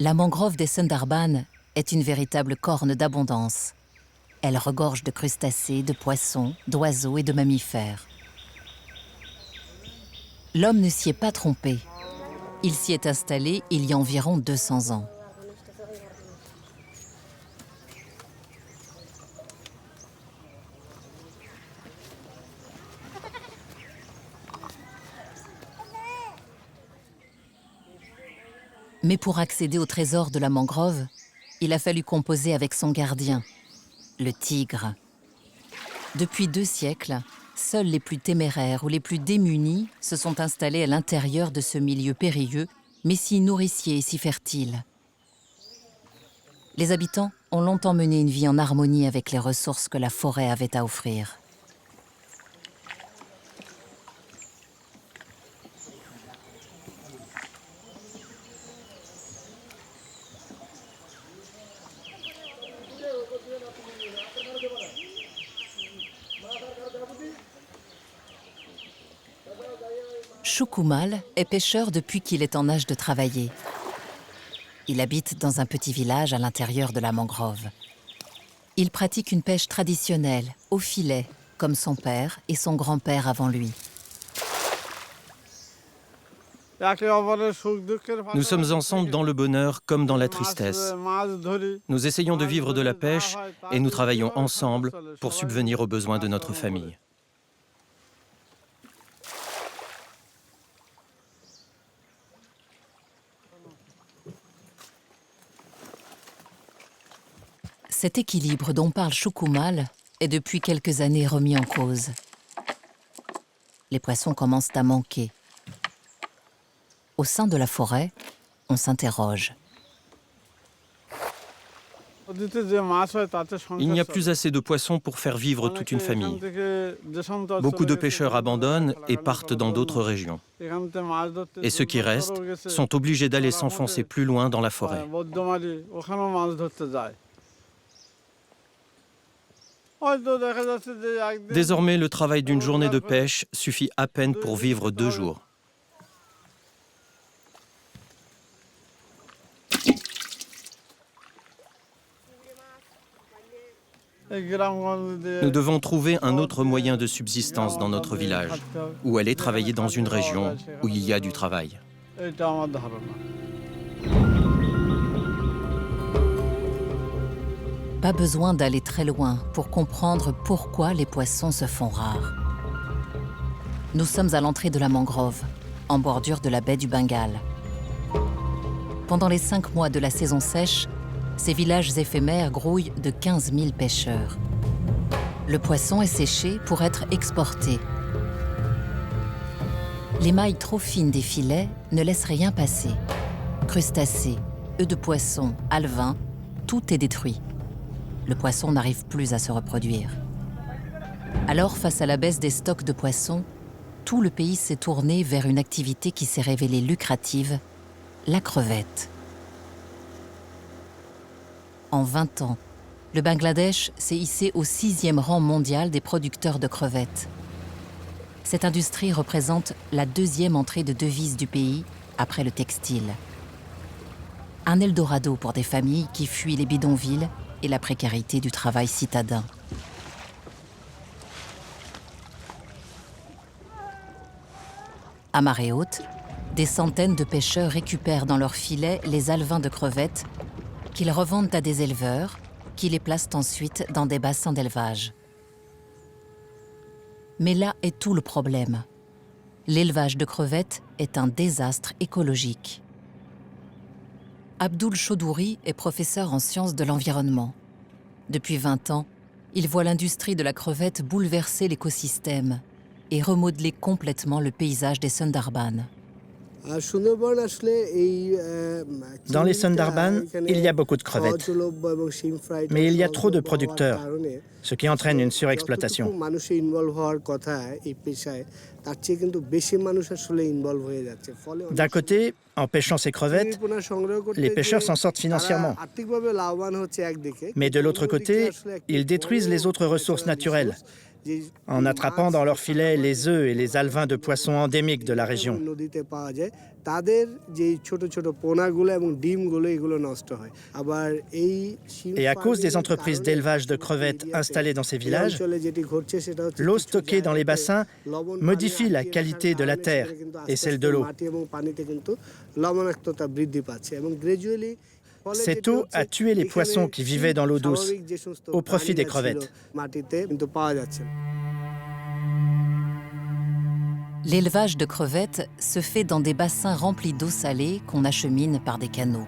La mangrove des Sundarbans est une véritable corne d'abondance. Elle regorge de crustacés, de poissons, d'oiseaux et de mammifères. L'homme ne s'y est pas trompé. Il s'y est installé il y a environ 200 ans. Mais pour accéder au trésor de la mangrove, il a fallu composer avec son gardien, le tigre. Depuis 2 siècles, seuls les plus téméraires ou les plus démunis se sont installés à l'intérieur de ce milieu périlleux, mais si nourricier et si fertile. Les habitants ont longtemps mené une vie en harmonie avec les ressources que la forêt avait à offrir. Choukumal est pêcheur depuis qu'il est en âge de travailler. Il habite dans un petit village à l'intérieur de la mangrove. Il pratique une pêche traditionnelle, au filet, comme son père et son grand-père avant lui. Nous sommes ensemble dans le bonheur comme dans la tristesse. Nous essayons de vivre de la pêche et nous travaillons ensemble pour subvenir aux besoins de notre famille. Cet équilibre dont parle Choukumal est depuis quelques années remis en cause. Les poissons commencent à manquer. Au sein de la forêt, on s'interroge. Il n'y a plus assez de poissons pour faire vivre toute une famille. Beaucoup de pêcheurs abandonnent et partent dans d'autres régions. Et ceux qui restent sont obligés d'aller s'enfoncer plus loin dans la forêt. Désormais, le travail d'une journée de pêche suffit à peine pour vivre 2 jours. Nous devons trouver un autre moyen de subsistance dans notre village, ou aller travailler dans une région où il y a du travail. Pas besoin d'aller très loin pour comprendre pourquoi les poissons se font rares. Nous sommes à l'entrée de la mangrove, en bordure de la baie du Bengale. Pendant les 5 mois de la saison sèche, ces villages éphémères grouillent de 15 000 pêcheurs. Le poisson est séché pour être exporté. Les mailles trop fines des filets ne laissent rien passer. Crustacés, œufs de poisson, alevins, tout est détruit. Le poisson n'arrive plus à se reproduire. Alors, face à la baisse des stocks de poissons, tout le pays s'est tourné vers une activité qui s'est révélée lucrative, la crevette. En 20 ans, le Bangladesh s'est hissé au 6e rang mondial des producteurs de crevettes. Cette industrie représente la 2e entrée de devises du pays après le textile. Un Eldorado pour des familles qui fuient les bidonvilles et la précarité du travail citadin. À marée haute, des centaines de pêcheurs récupèrent dans leurs filets les alevins de crevettes qu'ils revendent à des éleveurs qui les placent ensuite dans des bassins d'élevage. Mais là est tout le problème. L'élevage de crevettes est un désastre écologique. Abdul Chaudouri est professeur en sciences de l'environnement. Depuis 20 ans, il voit l'industrie de la crevette bouleverser l'écosystème et remodeler complètement le paysage des Sundarbans. Dans les Sundarbans, il y a beaucoup de crevettes, mais il y a trop de producteurs, ce qui entraîne une surexploitation. D'un côté, en pêchant ces crevettes, les pêcheurs s'en sortent financièrement. Mais de l'autre côté, ils détruisent les autres ressources naturelles, en attrapant dans leurs filets les œufs et les alevins de poissons endémiques de la région. Et à cause des entreprises d'élevage de crevettes installées dans ces villages, l'eau stockée dans les bassins modifie la qualité de la terre et celle de l'eau. Cette eau a tué les poissons qui vivaient dans l'eau douce, au profit des crevettes. L'élevage de crevettes se fait dans des bassins remplis d'eau salée qu'on achemine par des canaux.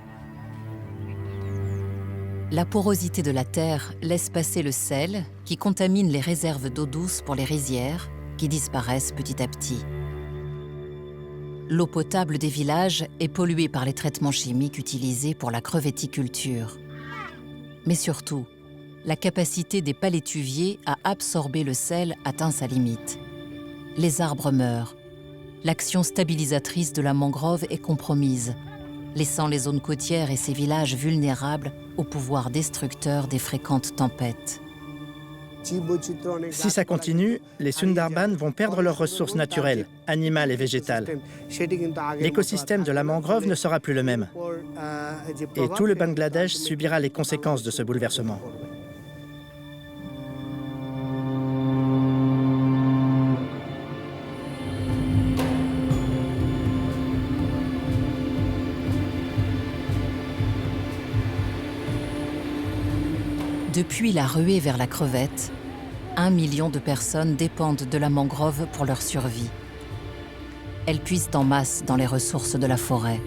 La porosité de la terre laisse passer le sel qui contamine les réserves d'eau douce pour les rizières qui disparaissent petit à petit. L'eau potable des villages est polluée par les traitements chimiques utilisés pour la crevetticulture. Mais surtout, la capacité des palétuviers à absorber le sel atteint sa limite. Les arbres meurent. L'action stabilisatrice de la mangrove est compromise, laissant les zones côtières et ces villages vulnérables au pouvoir destructeur des fréquentes tempêtes. Si ça continue, les Sundarbans vont perdre leurs ressources naturelles, animales et végétales. L'écosystème de la mangrove ne sera plus le même. Et tout le Bangladesh subira les conséquences de ce bouleversement. Depuis la ruée vers la crevette, 1 million de personnes dépendent de la mangrove pour leur survie. Elles puisent en masse dans les ressources de la forêt.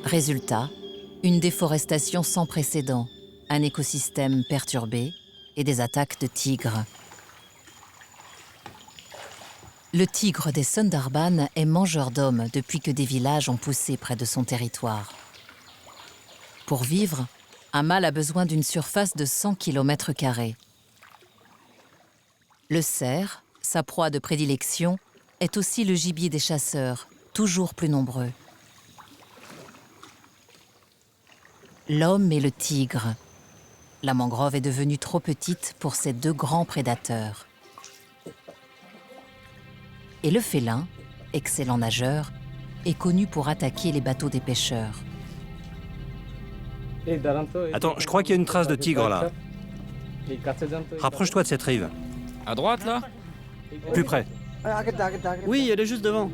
Résultat, une déforestation sans précédent, un écosystème perturbé et des attaques de tigres. Le tigre des Sundarbans est mangeur d'hommes depuis que des villages ont poussé près de son territoire. Pour vivre, un mâle a besoin d'une surface de 100 km². Le cerf, sa proie de prédilection, est aussi le gibier des chasseurs, toujours plus nombreux. L'homme et le tigre. La mangrove est devenue trop petite pour ces deux grands prédateurs. Et le félin, excellent nageur, est connu pour attaquer les bateaux des pêcheurs. Attends, je crois qu'il y a une trace de tigre là. Rapproche-toi de cette rive. À droite, là? Plus près. Oui, elle est juste devant.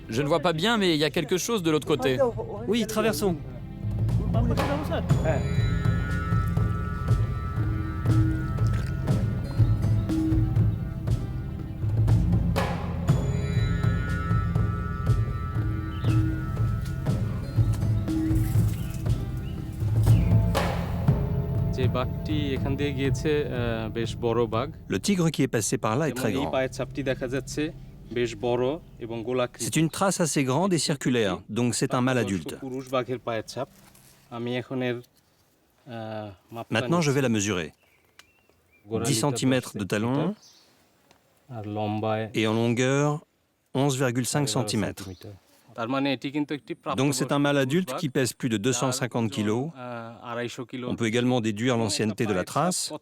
Je ne vois pas bien, mais il y a quelque chose de l'autre côté. Oui, traversons. Le tigre qui est passé par là est très grand. C'est une trace assez grande et circulaire, donc c'est un mâle adulte. Maintenant, je vais la mesurer. 10 cm de talon et en longueur 11,5 cm. Donc c'est un mâle adulte qui pèse plus de 250 kg. On peut également déduire l'ancienneté de la trace.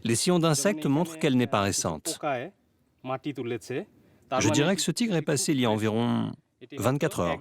Les sillons d'insectes montrent qu'elle n'est pas récente. Je dirais que ce tigre est passé il y a environ 24 heures.